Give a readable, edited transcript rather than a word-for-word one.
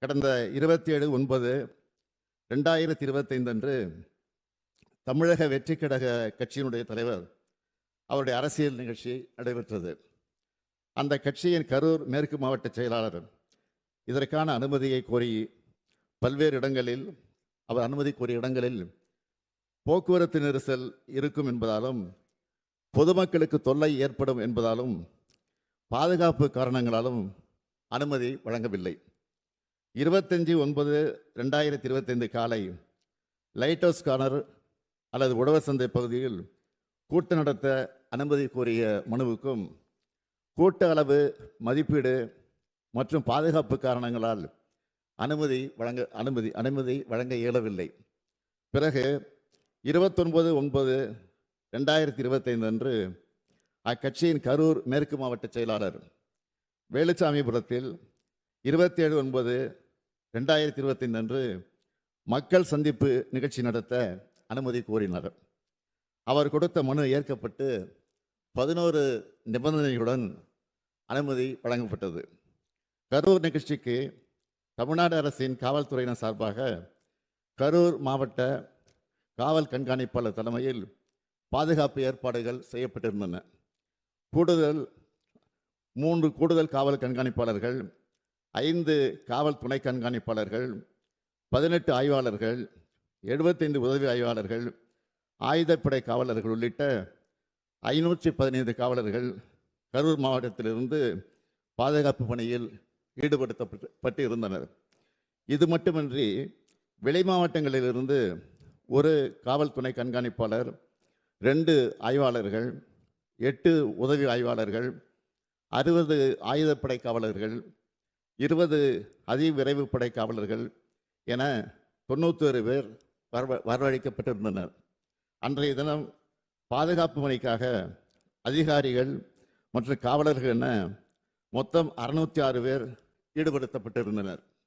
கடந்த 27/9/2025 அன்று தமிழக வெற்றி கழக கட்சியினுடைய தலைவர் அவருடைய அரசியல் நிகழ்ச்சி நடைபெற்றது. அந்த கட்சியின் கரூர் மேற்கு மாவட்ட செயலாளர் இதற்கான அனுமதியை கோரி பல்வேறு இடங்களில் அவர் அனுமதி கோரிய இடங்களில் போக்குவரத்து நெரிசல் இருக்கும் என்பதாலும் பொதுமக்களுக்கு தொல்லை ஏற்படும் என்பதாலும் பாதுகாப்பு காரணங்களாலும் அனுமதி வழங்கவில்லை. 25/9/2025 காலை லைட் ஹவுஸ் கார்னர் அல்லது உழவர் சந்தை பகுதியில் கூட்டம் நடத்த அனுமதி கோரிய மனுவுக்கும் கூட்ட அளவு மதிப்பீடு மற்றும் பாதுகாப்பு காரணங்களால் அனுமதி வழங்க இயலவில்லை. பிறகு 29/9/2025 அன்று அக்கட்சியின் கரூர் மேற்கு மாவட்ட செயலாளர் வேலுச்சாமிபுரத்தில் 27/9/2025 அன்று மக்கள் சந்திப்பு நிகழ்ச்சி நடத்த அனுமதி கோரினார். அவர் கொடுத்த மனு ஏற்கப்பட்டு 11 நிபந்தனைகளுடன் அனுமதி வழங்கப்பட்டது. கரூர் நிகழ்ச்சிக்கு தமிழ்நாடு அரசின் காவல்துறையினர் சார்பாக கரூர் மாவட்ட காவல் கண்காணிப்பாளர் தலைமையில் பாதுகாப்பு ஏற்பாடுகள் செய்யப்பட்டிருந்தன. 3 கூடுதல் காவல் கண்காணிப்பாளர்கள், 5 காவல் துணை கண்காணிப்பாளர்கள், 18 ஆய்வாளர்கள், 75 உதவி ஆய்வாளர்கள், ஆயுதப்படை காவலர்கள் உள்ளிட்ட 515 காவலர்கள் கரூர் மாவட்டத்திலிருந்து பாதுகாப்பு பணியில் ஈடுபடுத்தப்பட்டு இருந்தனர். இது மட்டுமின்றி வெளி மாவட்டங்களிலிருந்து 1 காவல் துணை கண்காணிப்பாளர், 2 ஆய்வாளர்கள், 8 உதவி ஆய்வாளர்கள், 60 ஆயுதப்படை காவலர்கள், 20 அதிவிரைவு படை காவலர்கள் என 91 பேர் வரவழைக்கப்பட்டிருந்தனர். அன்றைய தினம் பாதுகாப்பு பணிக்காக அதிகாரிகள் மற்றும் காவலர்கள் என மொத்தம் 606 பேர் ஈடுபடுத்தப்பட்டிருந்தனர்.